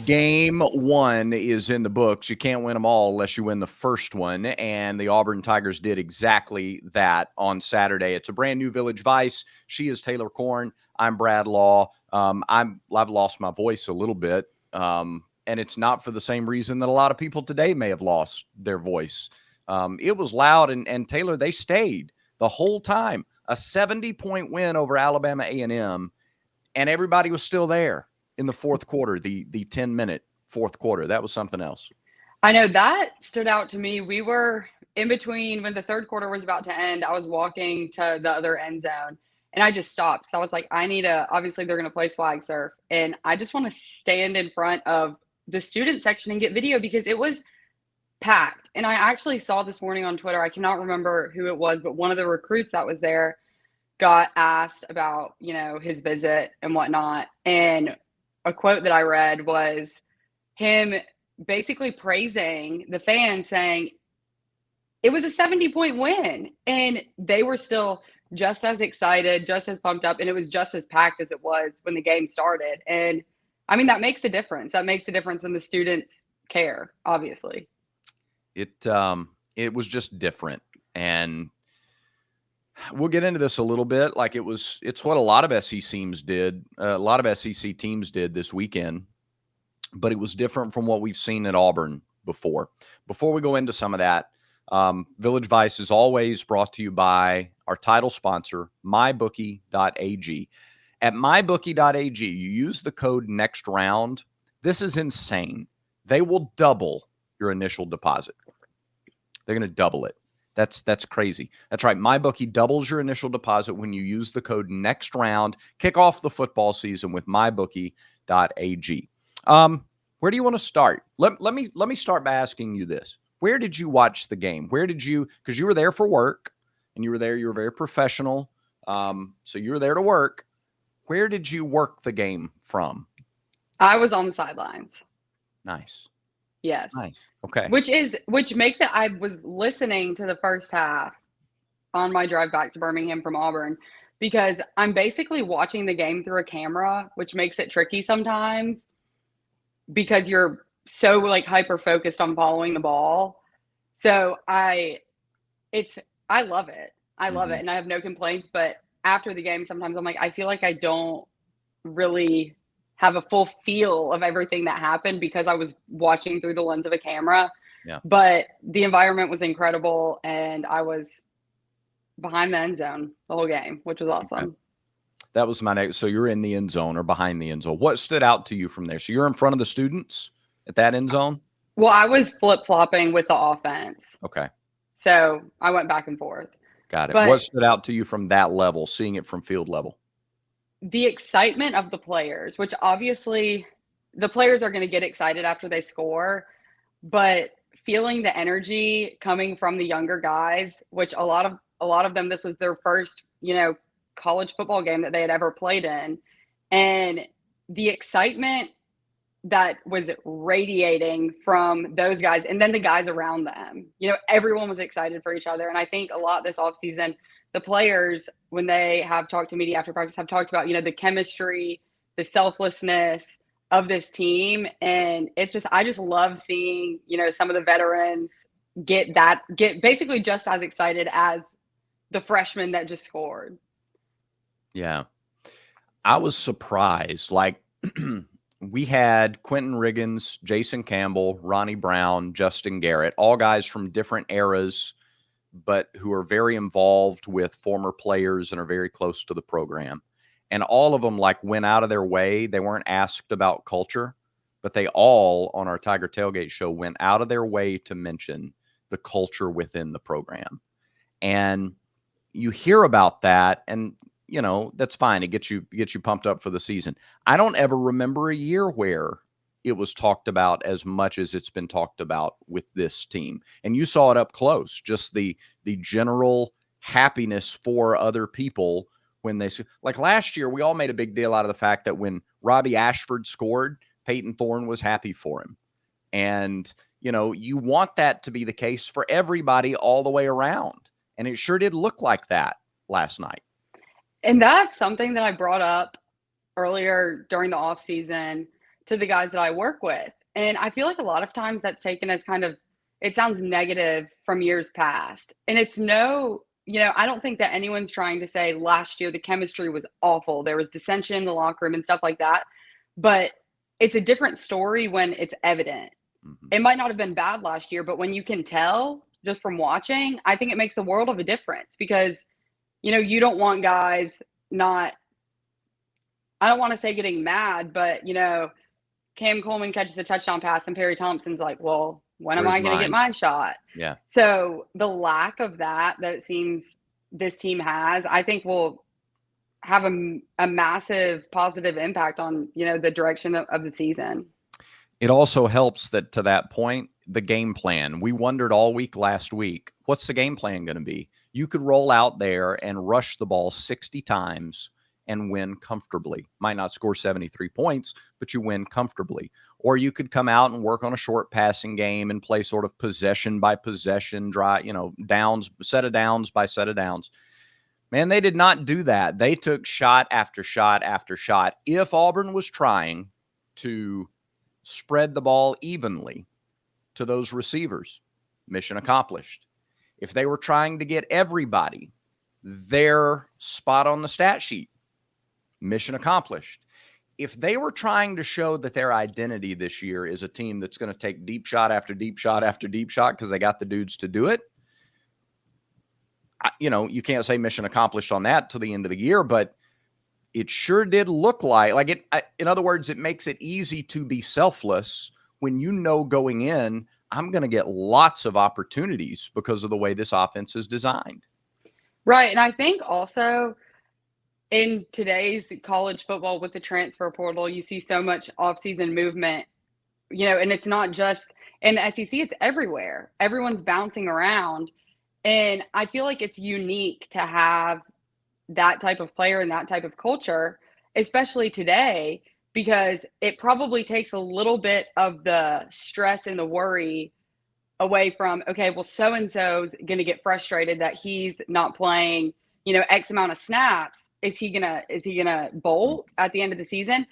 Game one is in the books. You can't win them all unless you win the first one. And the Auburn Tigers did exactly that on Saturday. It's a brand new Village Vice. She is Taylor Korn. I'm Brad Law. I've lost my voice a little bit. And it's not for the same reason that a lot of people today may have lost their voice. It was loud, and Taylor, they stayed the whole time. A 70-point win over Alabama A&M, and everybody was still there in the fourth quarter, the 10-minute fourth quarter. That was something else. I know that stood out to me. We were in between when the third quarter was about to end. I was walking to the other end zone, and I just stopped. So I was like, obviously they're going to play swag surf, and I just want to stand in front of the student section and get video because it was packed. And I actually saw this morning on Twitter, I cannot remember who it was, but one of the recruits that was there got asked about, his visit and whatnot. And a quote that I read was him basically praising the fans, saying it was a 70-point win and they were still just as excited, just as pumped up, and it was just as packed as it was when the game started. And I mean, that makes a difference. That makes a difference when the students care, obviously. It was just different. And we'll get into this a little bit. Like it's what a lot of SEC teams did. A lot of SEC teams did this weekend, but it was different from what we've seen at Auburn before. Before we go into some of that, Village Vice is always brought to you by our title sponsor, mybookie.ag. At mybookie.ag, you use the code next round. This is insane. They will double your initial deposit. They're going to double it. That's crazy. That's right. MyBookie doubles your initial deposit when you use the code next round. Kick off the football season with mybookie.ag. Where do you want to start? Let me start by asking you this. Where did you watch the game? Because you were there for work and you were very professional. So you were there to work. Where did you work the game from? I was on the sidelines. Nice. Yes. Nice. Okay. Which makes it, I was listening to the first half on my drive back to Birmingham from Auburn because I'm basically watching the game through a camera, which makes it tricky sometimes because you're so hyper focused on following the ball. So I love it. I love it. And I have no complaints, but after the game, sometimes I'm like, I feel like I don't really have a full feel of everything that happened because I was watching through the lens of a camera. Yeah. But the environment was incredible, and I was behind the end zone the whole game, which was awesome. Okay. That was my next. So you're in the end zone or behind the end zone. What stood out to you from there? So you're in front of the students at that end zone? Well, I was flip-flopping with the offense. Okay. So I went back and forth. Got it. But what stood out to you from that level, seeing it from field level? The excitement of the players, which obviously the players are going to get excited after they score, but feeling the energy coming from the younger guys, which a lot of them, this was their first, college football game that they had ever played in. And the excitement that was radiating from those guys and then the guys around them, everyone was excited for each other. And I think a lot this offseason, the players, when they have talked to media after practice, have talked about, the chemistry, the selflessness of this team. And I just love seeing, some of the veterans get basically just as excited as the freshmen that just scored. Yeah. I was surprised. We had Quentin Riggins, Jason Campbell, Ronnie Brown, Justin Garrett, all guys from different eras, but who are very involved with former players and are very close to the program. And all of them went out of their way. They weren't asked about culture, but they all on our Tiger Tailgate show went out of their way to mention the culture within the program. And you hear about that and that's fine. It gets you pumped up for the season. I don't ever remember a year where it was talked about as much as it's been talked about with this team. And you saw it up close, just the general happiness for other people when they last year, we all made a big deal out of the fact that when Robbie Ashford scored, Peyton Thorne was happy for him. And, you want that to be the case for everybody all the way around. And it sure did look like that last night. And that's something that I brought up earlier during the offseason to the guys that I work with. And I feel like a lot of times that's taken as kind of, it sounds negative from years past. And it's no, I don't think that anyone's trying to say last year the chemistry was awful. There was dissension in the locker room and stuff like that. But it's a different story when it's evident. Mhm. It might not have been bad last year, but when you can tell just from watching, I think it makes a world of a difference because, you don't want guys not, I don't want to say getting mad, but, Cam Coleman catches a touchdown pass and Perry Thompson's like, well, when am Where's I going to get mine? my shot? Yeah. So the lack of that it seems this team has, I think will have a massive positive impact on, the direction of the season. It also helps that to that point, the game plan. We wondered all week last week, what's the game plan going to be? You could roll out there and rush the ball 60 times and win comfortably. Might not score 73 points, but you win comfortably. Or you could come out and work on a short passing game and play sort of possession by possession, downs, set of downs by set of downs. Man, they did not do that. They took shot after shot after shot. If Auburn was trying to spread the ball evenly to those receivers, mission accomplished. If they were trying to get everybody their spot on the stat sheet, mission accomplished. If they were trying to show that their identity this year is a team that's going to take deep shot after deep shot after deep shot because they got the dudes to do it, you can't say mission accomplished on that till the end of the year, but it sure did look like it. In other words, it makes it easy to be selfless when going in, I'm going to get lots of opportunities because of the way this offense is designed. Right. And I think also in today's college football with the transfer portal, you see so much offseason movement, and it's not just in the SEC, it's everywhere. Everyone's bouncing around. And I feel like it's unique to have that type of player and that type of culture, especially today, because it probably takes a little bit of the stress and the worry away from, okay, well, so-and-so's going to get frustrated that he's not playing, X amount of snaps. Is he gonna bolt at the end of the season?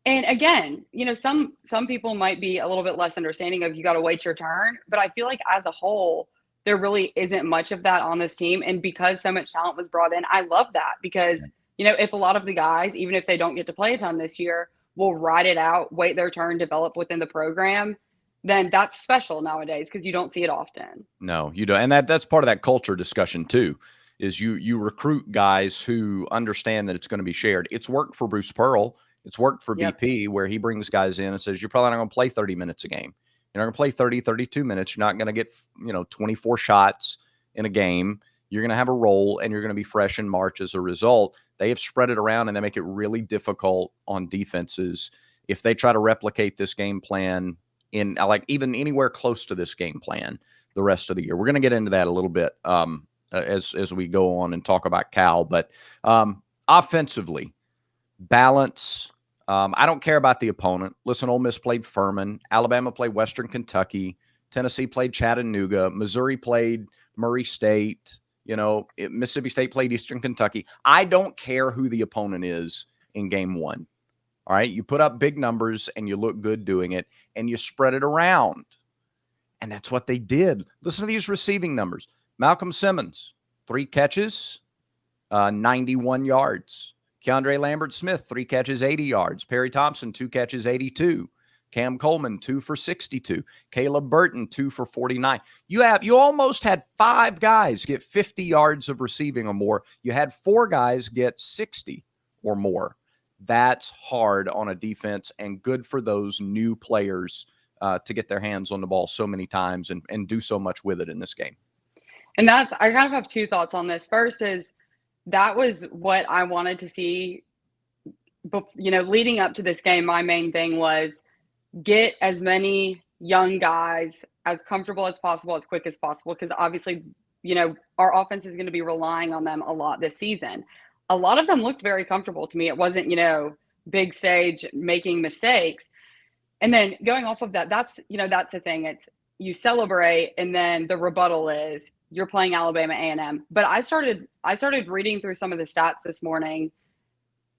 And again, some people might be a little bit less understanding of you got to wait your turn, but I feel like as a whole, there really isn't much of that on this team. And because so much talent was brought in, I love that because, if a lot of the guys, even if they don't get to play a ton this year, will ride it out, wait their turn, develop within the program, then that's special nowadays because you don't see it often. No, you don't. And that's part of that culture discussion too, is you recruit guys who understand that it's going to be shared. It's worked for Bruce Pearl. It's worked for BP where he brings guys in and says, you're probably not going to play 30 minutes a game. You're not going to play 30, 32 minutes. You're not going to get, 24 shots in a game. You're going to have a role and you're going to be fresh in March as a result. They have spread it around and they make it really difficult on defenses if they try to replicate this game plan in even anywhere close to this game plan the rest of the year. We're going to get into that a little bit as we go on and talk about Cal, but offensively, balance. I don't care about the opponent. Listen, Ole Miss played Furman. Alabama played Western Kentucky. Tennessee played Chattanooga. Missouri played Murray State. Mississippi State played Eastern Kentucky. I don't care who the opponent is in game one. All right. You put up big numbers and you look good doing it and you spread it around. And that's what they did. Listen to these receiving numbers. Malcolm Simmons, 3 catches, 91 yards. Keandre Lambert-Smith, 3 catches, 80 yards. Perry Thompson, 2 catches, 82. Cam Coleman, 2 for 62. Caleb Burton, 2 for 49. You almost had 5 guys get 50 yards of receiving or more. You had 4 guys get 60 or more. That's hard on a defense and good for those new players to get their hands on the ball so many times and do so much with it in this game. And I kind of have 2 thoughts on this. First is that was what I wanted to see, leading up to this game. My main thing was get as many young guys as comfortable as possible, as quick as possible, because obviously, our offense is going to be relying on them a lot this season. A lot of them looked very comfortable to me. It wasn't, big stage making mistakes. And then going off of that, that's the thing. It's you celebrate, and then the rebuttal is you're playing Alabama A&M. But I started reading through some of the stats this morning,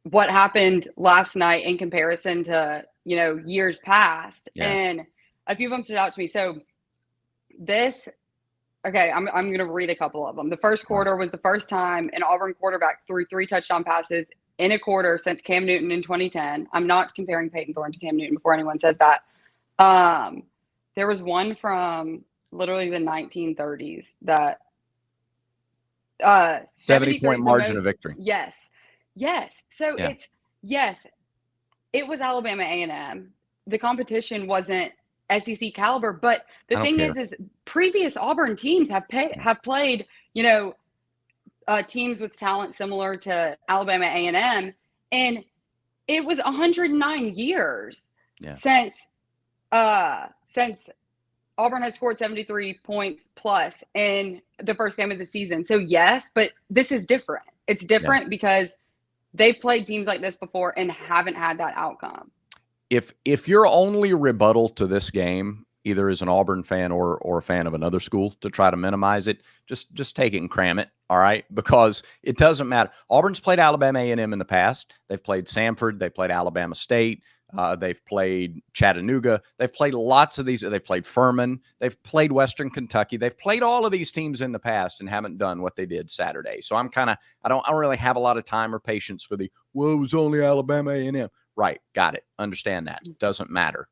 what happened last night in comparison to years past. Yeah. And a few of them stood out to me. So I'm going to read a couple of them. The first quarter was the first time an Auburn quarterback threw 3 touchdown passes in a quarter since Cam Newton in 2010. I'm not comparing Peyton Thorne to Cam Newton before anyone says that. There was one from literally the 1930s that 70-point is the margin most. of victory. Yes. So Yeah. it was Alabama A&M. The competition wasn't SEC caliber, but the thing is previous Auburn teams have played, teams with talent similar to Alabama A&M, and it was 109 years since Auburn has scored 73 points plus in the first game of the season. So yes, but this is different. It's different because they've played teams like this before and haven't had that outcome. If your only rebuttal to this game, either as an Auburn fan or a fan of another school, to try to minimize it, just take it and cram it, all right? Because it doesn't matter. Auburn's played Alabama A&M in the past. They've played Samford. They've played Alabama State. They've played Chattanooga. They've played lots of these. They've played Furman. They've played Western Kentucky. They've played all of these teams in the past and haven't done what they did Saturday. So I don't really have a lot of time or patience for it was only Alabama A&M. Right. Got it. Understand that. Doesn't matter.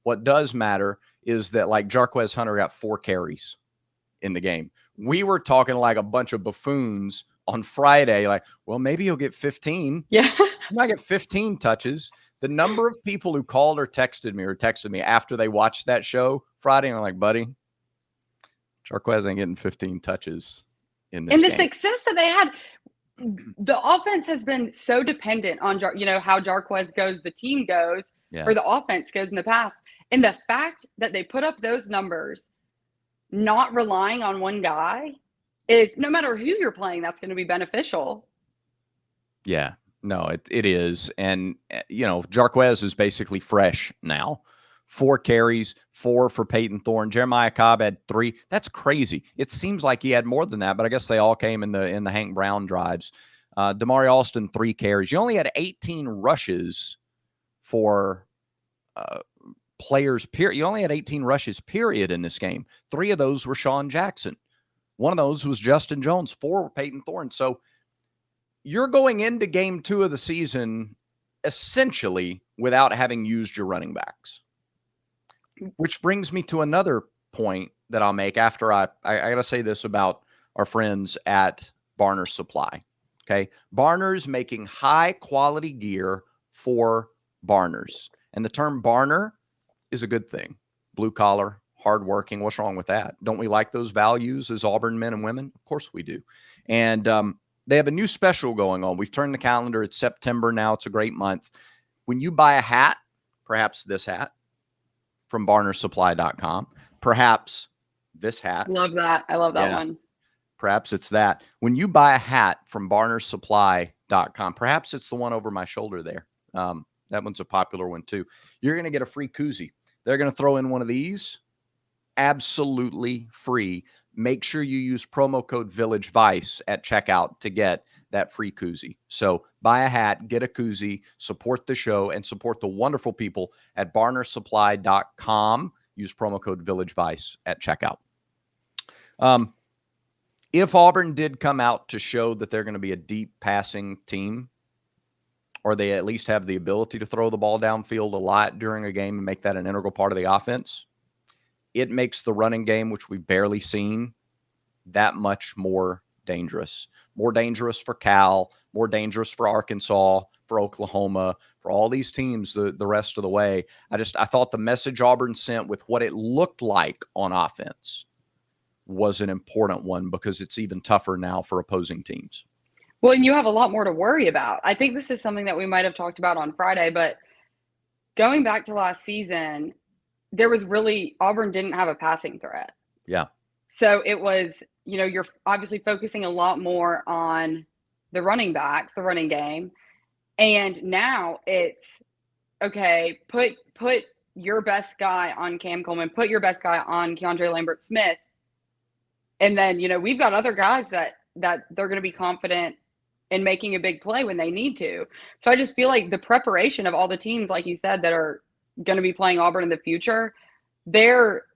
What does matter is that, like, Jarquez Hunter got 4 carries in the game. We were talking like a bunch of buffoons on Friday, like, well, maybe he'll get 15. Yeah. He might get 15 touches. The number of people who called or texted me after they watched that show Friday, and I'm like, buddy, Jarquez ain't getting 15 touches in this game. And the success that they had, the offense has been so dependent on, how Jarquez goes, the team goes, or the offense goes in the past. And the fact that they put up those numbers, not relying on one guy, is no matter who you're playing, that's going to be beneficial. Yeah, no, it is. And, Jarquez is basically fresh now. 4 carries, 4 for Peyton Thorne. Jeremiah Cobb had 3. That's crazy. It seems like he had more than that, but I guess they all came in the Hank Brown drives. Damari Alston, 3 carries. You only had 18 rushes for players, period. You only had 18 rushes, period, in this game. 3 of those were Sean Jackson. 1 of those was Justin Jones. 4 were Peyton Thorne. So you're going into game 2 of the season essentially without having used your running backs. Which brings me to another point that I'll make after I got to say this about our friends at Barner's Supply. Okay. Barner's making high quality gear for Barner's. And the term Barner is a good thing. Blue collar, hardworking. What's wrong with that? Don't we like those values as Auburn men and women? Of course we do. And they have a new special going on. We've turned the calendar. It's September now. It's a great month. When you buy a hat, perhaps this hat, from barnersupply.com. Perhaps this hat. Love that. I love that one. Perhaps it's that. When you buy a hat from barnersupply.com, perhaps it's the one over my shoulder there. That one's a popular one too. You're going to get a free koozie. They're going to throw in one of these absolutely free. Make sure you use promo code Village Vice at checkout to get that free koozie. So buy a hat, get a koozie, support the show, and support the wonderful people at barnersupply.com. Use promo code Village Vice at checkout. If Auburn did come out to show that they're going to be a deep passing team, or they at least have the ability to throw the ball downfield a lot during a game and make that an integral part of the offense, it makes the running game, which we've barely seen, that much more dangerous. More dangerous for Cal, more dangerous for Arkansas, for Oklahoma, for all these teams the rest of the way. I thought the message Auburn sent with what it looked like on offense was an important one, because it's even tougher now for opposing teams. Well, and you have a lot more to worry about. I think this is something that we might have talked about on Friday, but going back to last season, Auburn didn't have a passing threat. Yeah. So it was, you're obviously focusing a lot more on the running backs, the running game. And now it's, okay, put your best guy on Cam Coleman, put your best guy on Keandre Lambert-Smith. And then, we've got other guys that they're going to be confident and making a big play when they need to. So I just feel like the preparation of all the teams, like you said, that are going to be playing Auburn in the future, their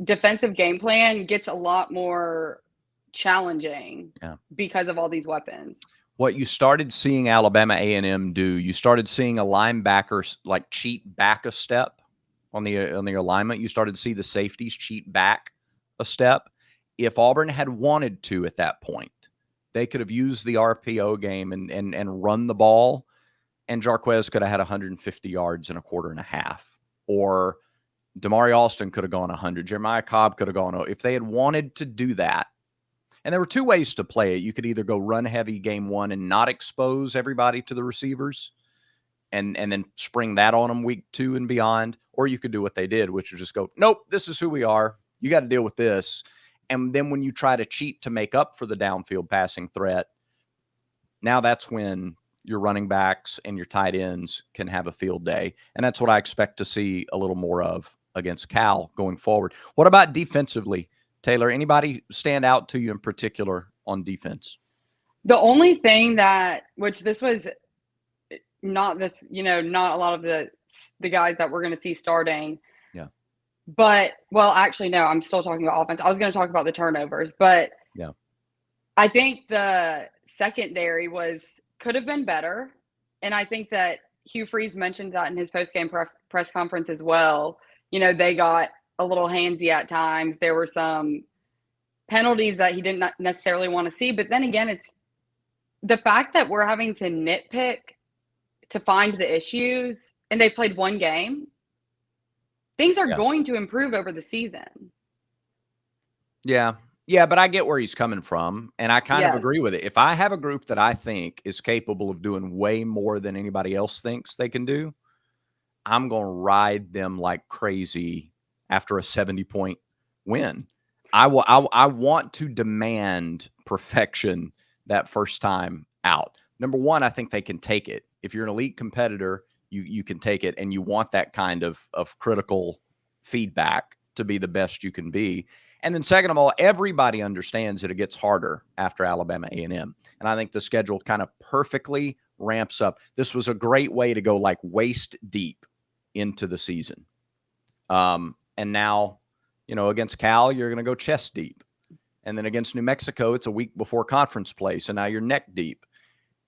defensive game plan gets a lot more challenging Yeah. because of all these weapons. What you started seeing Alabama A&M do, you started seeing a linebacker like cheat back a step on the alignment. You started to see the safeties cheat back a step. If Auburn had wanted to at that point, they could have used the RPO game and run the ball, and Jarquez could have had 150 yards in a quarter and a half. Or Damari Alston could have gone 100. Jeremiah Cobb could have gone. If they had wanted to do that, and there were two ways to play it. You could either go run heavy game one and not expose everybody to the receivers and then spring that on them week 2 and beyond, or you could do what they did, which was just go, nope, this is who we are. You got to deal with this. And then when you try to cheat to make up for the downfield passing threat, now that's when your running backs and your tight ends can have a field day. And that's what I expect to see a little more of against Cal going forward. What about defensively? Taylor, anybody stand out to you in particular on defense? The only thing that, which this was not this, not a lot of the guys that we're going to see starting. Yeah. But, well, actually, no, I'm still talking about offense. I was going to talk about the turnovers, but yeah, I think the secondary could have been better. And I think that Hugh Freeze mentioned that in his post-game press conference as well. They got a little handsy at times. There were some penalties that he didn't necessarily want to see. But then again, it's the fact that we're having to nitpick to find the issues, and they've played one game. Things are going to improve over the season. Yeah. Yeah, but I get where he's coming from, and I kind of agree with it. If I have a group that I think is capable of doing way more than anybody else thinks they can do, I'm going to ride them like crazy after a 70-point win. I want to demand perfection that first time out. Number one, I think they can take it. If you're an elite competitor, you can take it, and you want that kind of critical feedback to be the best you can be. And then second of all, everybody understands that it gets harder after Alabama A&M. And I think the schedule kind of perfectly ramps up. This was a great way to go like waist deep into the season. And now, against Cal, you're going to go chest deep. And then against New Mexico, it's a week before conference play. So now you're neck deep.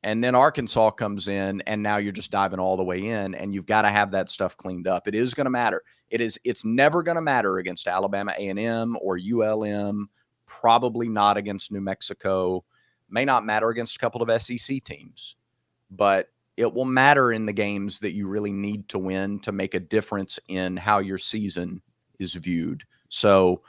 And then Arkansas comes in, and now you're just diving all the way in, and you've got to have that stuff cleaned up. It is going to matter. It's never going to matter against Alabama A&M or ULM, probably not against New Mexico, may not matter against a couple of SEC teams, but it will matter in the games that you really need to win to make a difference in how your season is viewed. So,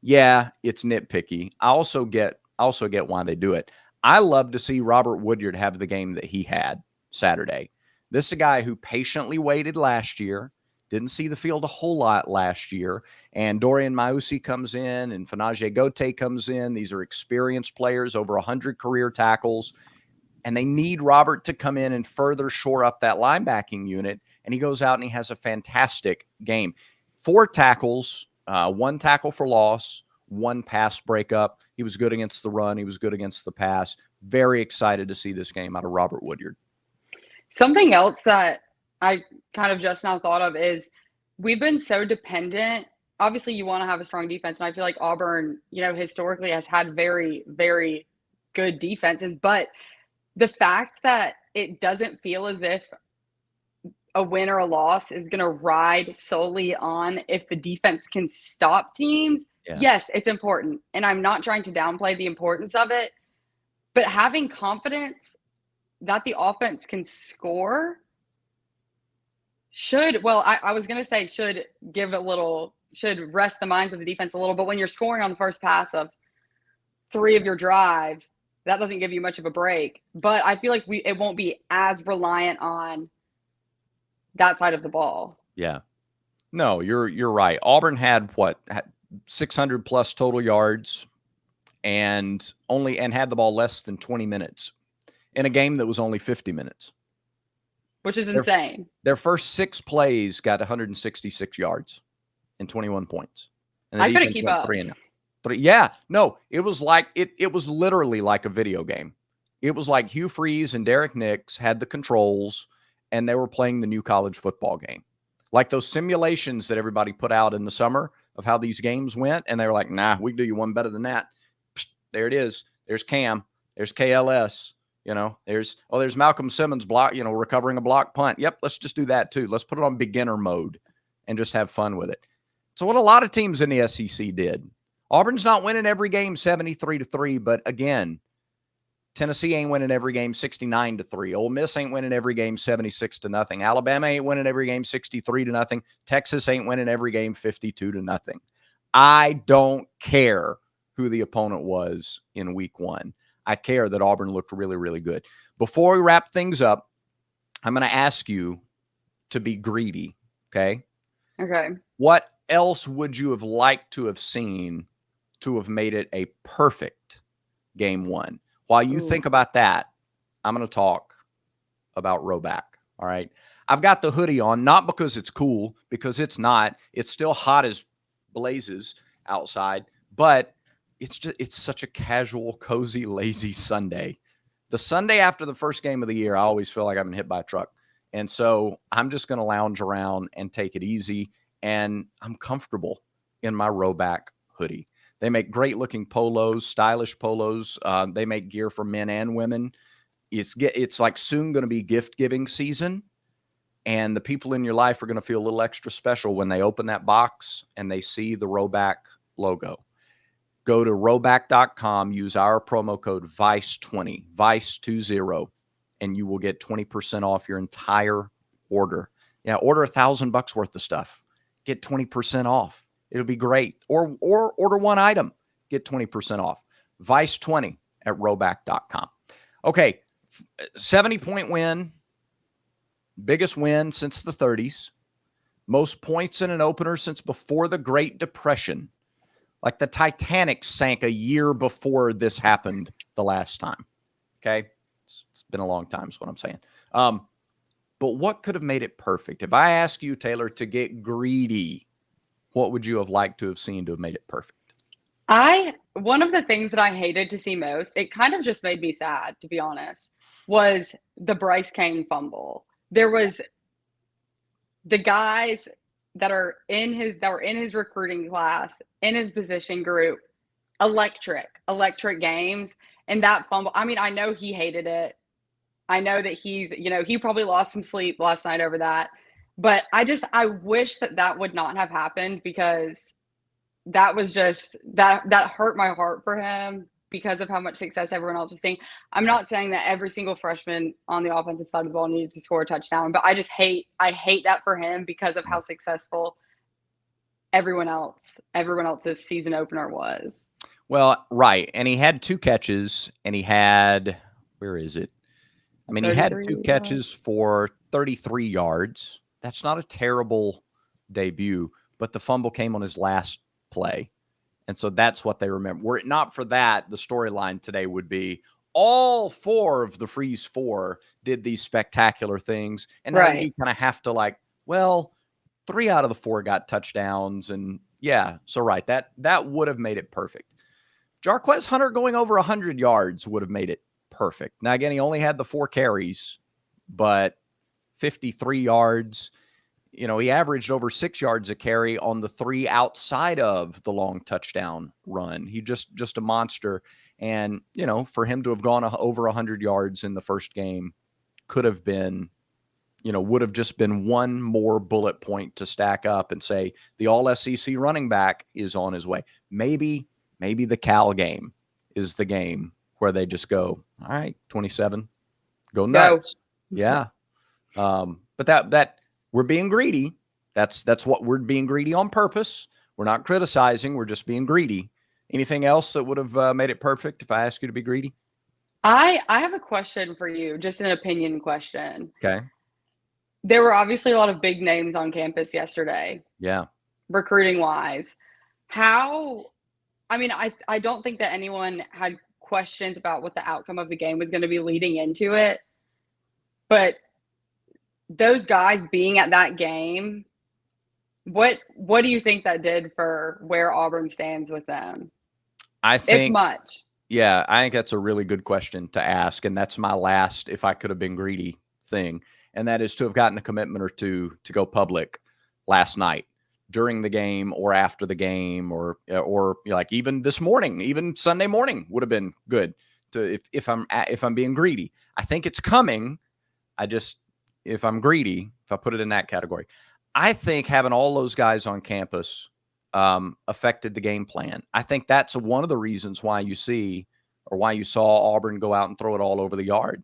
yeah, it's nitpicky. I also get why they do it. I love to see Robert Woodyard have the game that he had Saturday. This is a guy who patiently waited last year, didn't see the field a whole lot last year, and Dorian Mausi comes in and Fanaje Gote comes in. These are experienced players, over 100 career tackles, and they need Robert to come in and further shore up that linebacking unit, and he goes out and he has a fantastic game. 4 tackles, 1 tackle for loss, 1 pass breakup. He was good against the run. He was good against the pass. Very excited to see this game out of Robert Woodyard. Something else that I kind of just now thought of is we've been so dependent. Obviously, you want to have a strong defense, and I feel like Auburn, historically has had very, very good defenses. But the fact that it doesn't feel as if a win or a loss is going to ride solely on if the defense can stop teams. Yeah. Yes, it's important. And I'm not trying to downplay the importance of it, but having confidence that the offense can score should rest the minds of the defense a little. But when you're scoring on the first pass of 3 of your drives, that doesn't give you much of a break. But I feel like it won't be as reliant on that side of the ball. Yeah. No, you're right. Auburn had 600 plus total yards and had the ball less than 20 minutes in a game that was only 50 minutes. Which is insane. Their first 6 plays got 166 yards and 21 points. And I couldn't keep up. 3 and 3. Yeah, no, it was like it was literally like a video game. It was like Hugh Freeze and Derek Nix had the controls, and they were playing the new college football game. Like those simulations that everybody put out in the summer of how these games went, and they were like, nah, we can do you one better than that. Psst, there it is. There's Cam. There's KLS. There's Malcolm Simmons recovering a block punt. Yep, let's just do that too. Let's put it on beginner mode and just have fun with it. So what a lot of teams in the SEC did. Auburn's not winning every game 73-3, but again, Tennessee ain't winning every game 69-3. Ole Miss ain't winning every game 76-0. Alabama ain't winning every game 63-0. Texas ain't winning every game 52-0. I don't care who the opponent was in week 1. I care that Auburn looked really, really good. Before we wrap things up, I'm going to ask you to be greedy, okay? Okay. What else would you have liked to have seen to have made it a perfect game 1? While you think about that, I'm going to talk about Roback, all right? I've got the hoodie on, not because it's cool, because it's not. It's still hot as blazes outside, but it's such a casual, cozy, lazy Sunday. The Sunday after the first game of the year, I always feel like I've been hit by a truck. And so I'm just going to lounge around and take it easy, and I'm comfortable in my Roback hoodie. They make great-looking polos, stylish polos. They make gear for men and women. It's like soon going to be gift-giving season, and the people in your life are going to feel a little extra special when they open that box and they see the Roback logo. Go to roback.com, use our promo code VICE20, VICE20, and you will get 20% off your entire order. Yeah, order $1,000 worth of stuff. Get 20% off. It'll be great. Or order one item, get 20% off. VICE20 at roback.com. Okay, 70-point win, biggest win since the 30s, most points in an opener since before the Great Depression. Like the Titanic sank a year before this happened the last time. Okay, it's been a long time is what I'm saying. But what could have made it perfect? If I ask you, Taylor, to get greedy, what would you have liked to have seen to have made it perfect? One of the things that I hated to see most, it kind of just made me sad, to be honest, was the Bryce Kane fumble. There was the guys that were in his recruiting class, in his position group, electric games. And that fumble, I mean, I know he hated it. I know that he probably lost some sleep last night over that. But I wish that would not have happened, because that was just that hurt my heart for him because of how much success everyone else was seeing. I'm not saying that every single freshman on the offensive side of the ball needed to score a touchdown, but I hate that for him because of how successful everyone else's season opener was. Well, right. And he had 2 catches, and he had, where is it? I mean, he had 2 catches for 33 yards. That's not a terrible debut, but the fumble came on his last play. And so that's what they remember. Were it not for that, the storyline today would be all 4 of the Freeze 4 did these spectacular things. And now you kind of have to 3 out of the 4 got touchdowns. And yeah, so right, that would have made it perfect. Jarquez Hunter going over 100 yards would have made it perfect. Now, again, he only had the 4 carries, but 53 yards. He averaged over 6 yards a carry on the 3 outside of the long touchdown run. He just a monster. And, for him to have gone over 100 yards in the first game could have been, would have just been one more bullet point to stack up and say the all-SEC running back is on his way. Maybe the Cal game is the game where they just go, all right, 27, go nuts. Go. Yeah. But that we're being greedy. That's what we're being greedy on purpose. We're not criticizing. We're just being greedy. Anything else that would have made it perfect if I asked you to be greedy? I have a question for you, just an opinion question. Okay. There were obviously a lot of big names on campus yesterday. Yeah. Recruiting wise. I don't think that anyone had questions about what the outcome of the game was going to be leading into it. But those guys being at that game, what do you think that did for where Auburn stands with them? I think, if much. Yeah, I think that's a really good question to ask, and that's my last if I could have been greedy thing, and that is to have gotten a commitment or two to go public last night during the game or after the game or like even this morning, even Sunday morning would have been good to if I'm being greedy. I think it's coming. I just if I'm greedy, if I put it in that category, I think having all those guys on campus affected the game plan. I think that's one of the reasons why you see or why you saw Auburn go out and throw it all over the yard.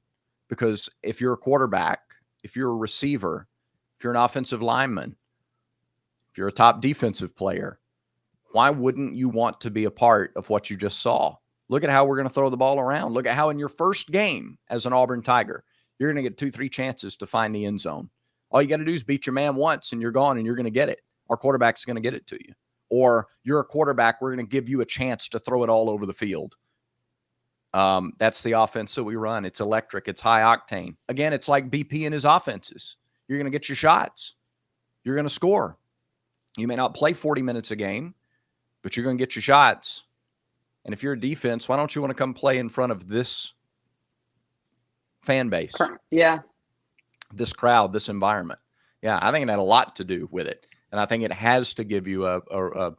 Because if you're a quarterback, if you're a receiver, if you're an offensive lineman, if you're a top defensive player, why wouldn't you want to be a part of what you just saw? Look at how we're going to throw the ball around. Look at how in your first game as an Auburn Tiger, you're going to get 2-3 chances to find the end zone. All you got to do is beat your man once and you're gone and you're going to get it. Our quarterback's going to get it to you. Or you're a quarterback, we're going to give you a chance to throw it all over the field. That's the offense that we run. It's electric. It's high octane. Again, it's like BP and his offenses. You're going to get your shots. You're going to score. You may not play 40 minutes a game, but you're going to get your shots. And if you're a defense, why don't you want to come play in front of this fan base? Yeah. This crowd, this environment. Yeah, I think it had a lot to do with it. And I think it has to give you a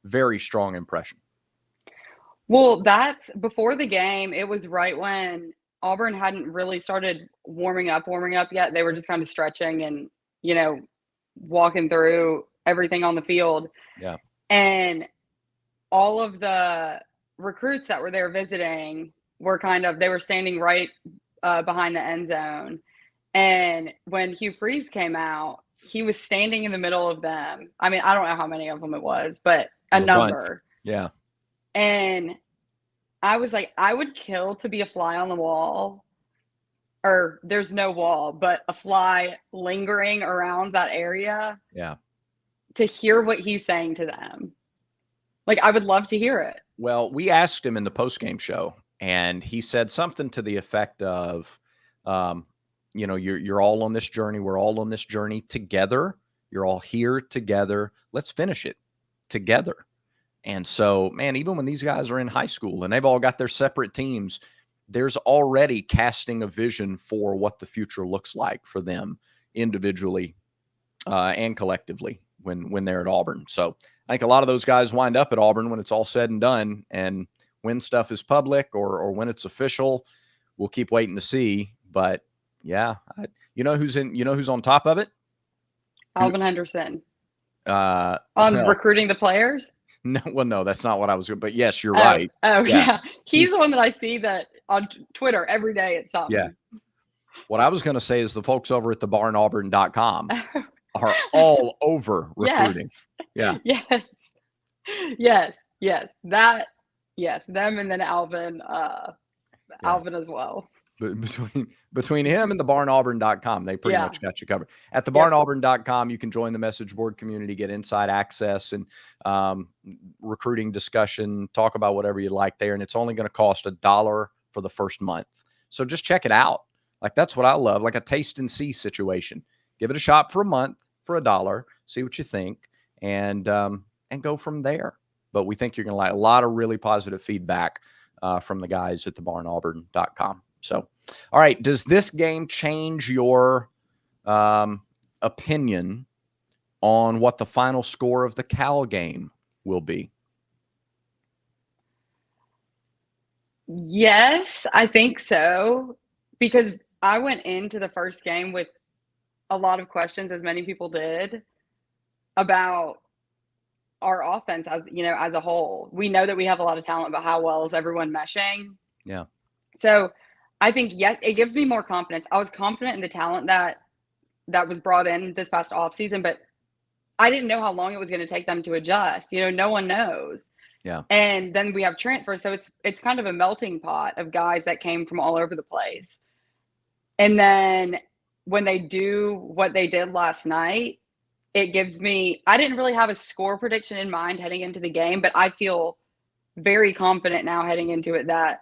very strong impression. Well, that's before the game. It was right when Auburn hadn't really started warming up yet. They were just kind of stretching and, walking through everything on the field. Yeah. And all of the recruits that were there visiting were they were standing right behind the end zone. And when Hugh Freeze came out, he was standing in the middle of them. I mean, I don't know how many of them it was, but a number. Bunch. Yeah. And I was like, I would kill to be a fly on the wall. Or there's no wall, but a fly lingering around that area. Yeah. To hear what he's saying to them. Like, I would love to hear it. Well, we asked him in the postgame show, and he said something to the effect of, you're all on this journey. We're all on this journey together. You're all here together. Let's finish it together. And so, man, even when these guys are in high school and they've all got their separate teams, there's already casting a vision for what the future looks like for them individually and collectively when they're at Auburn. So I think a lot of those guys wind up at Auburn when it's all said and done. And when stuff is public or when it's official, we'll keep waiting to see. But yeah, who's on top of it? Alvin Henderson. On recruiting the players? No, that's not what I was. But yes, you're right. Oh, yeah. He's the one that I see that on Twitter every day. It's something. Yeah. What I was going to say is the folks over at thebarnauburn.com are all over recruiting. Yes. Yeah. Yes. Them and then Alvin as well. But between him and thebarnauburn.com, they pretty much got you covered. At thebarnauburn.com, you can join the message board community, get inside access and recruiting discussion, talk about whatever you like there. And it's only going to cost $1 for the first month. So just check it out. Like, that's what I love, like a taste and see situation. Give it a shot for a month for $1, see what you think, and go from there. But we think you're going to like a lot of really positive feedback from the guys at thebarnauburn.com. So, all right, does this game change your opinion on what the final score of the Cal game will be? Yes, I think so, because I went into the first game with a lot of questions, as many people did, about our offense as a whole. We know that we have a lot of talent, but how well is everyone meshing? Yeah. So I think, yes, it gives me more confidence. I was confident in the talent that was brought in this past offseason, but I didn't know how long it was going to take them to adjust. No one knows. Yeah. And then we have transfers. So it's kind of a melting pot of guys that came from all over the place. And then when they do what they did last night, it gives me – I didn't really have a score prediction in mind heading into the game, but I feel very confident now heading into it that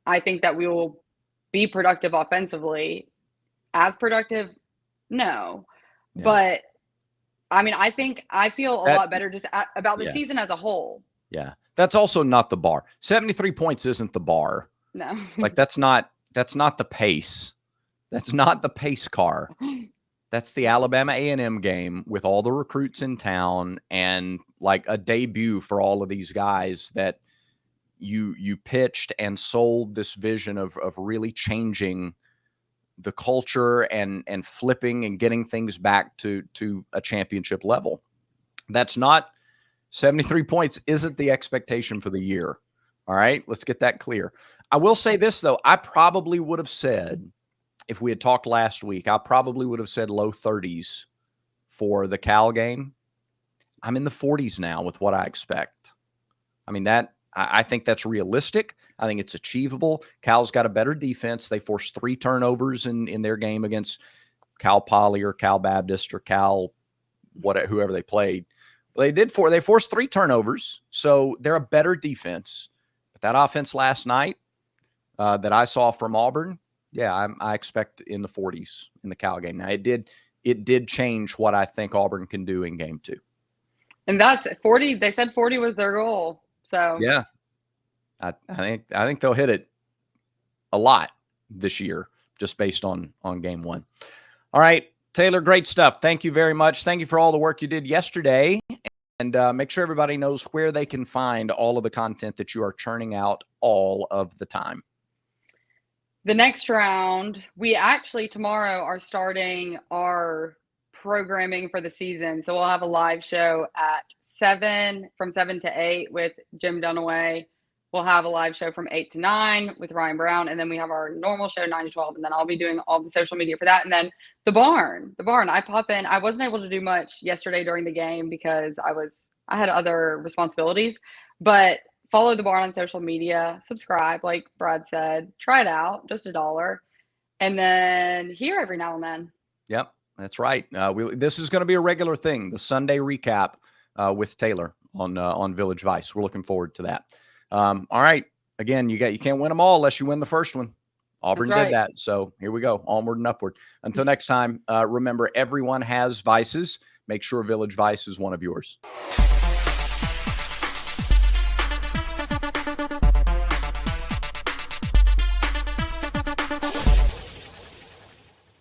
I think that we will be productive offensively. As productive? No. Yeah. But, I mean, I feel a lot better just about the season as a whole. Yeah. That's also not the bar. 73 points isn't the bar. No. Like that's not the pace. That's not the pace car. That's the Alabama A&M game with all the recruits in town and like a debut for all of these guys that you pitched and sold this vision of really changing the culture and flipping and getting things back to a championship level. That's not 73 points isn't the expectation for the year. All right, let's get that clear. I will say this though, I probably would have said, if we had talked last week, I probably would have said low 30s for the Cal game. I'm in the 40s now with what I expect. I mean, I think that's realistic. I think it's achievable. Cal's got a better defense. They forced 3 turnovers in their game against Cal Poly or Cal Baptist or Cal whoever they played. But they forced 3 turnovers, so they're a better defense. But that offense last night that I saw from Auburn, yeah, I expect in the 40s in the Cal game. Now it did change what I think Auburn can do in game 2. And that's 40. They said 40 was their goal. So yeah, I think they'll hit it a lot this year just based on game 1. All right, Taylor, great stuff. Thank you very much. Thank you for all the work you did yesterday. And make sure everybody knows where they can find all of the content that you are churning out all of the time. The next round, we actually tomorrow are starting our programming for the season. So we'll have a live show at 7 to 8 with Jim Dunaway. We'll have a live show from 8 to 9 with Ryan Brown. And then we have our normal show 9 to 12. And then I'll be doing all the social media for that. And then the barn, I pop in. I wasn't able to do much yesterday during the game because I had other responsibilities, but follow the barn on social media, subscribe, like Brad said, try it out, just $1. And then here every now and then. Yep, that's right. This is going to be a regular thing, the Sunday recap with Taylor on Village Vice. We're looking forward to that. All right. Again, you can't win them all unless you win the first one. Auburn did that. So here we go. Onward and upward. Until next time, remember, everyone has vices. Make sure Village Vice is one of yours.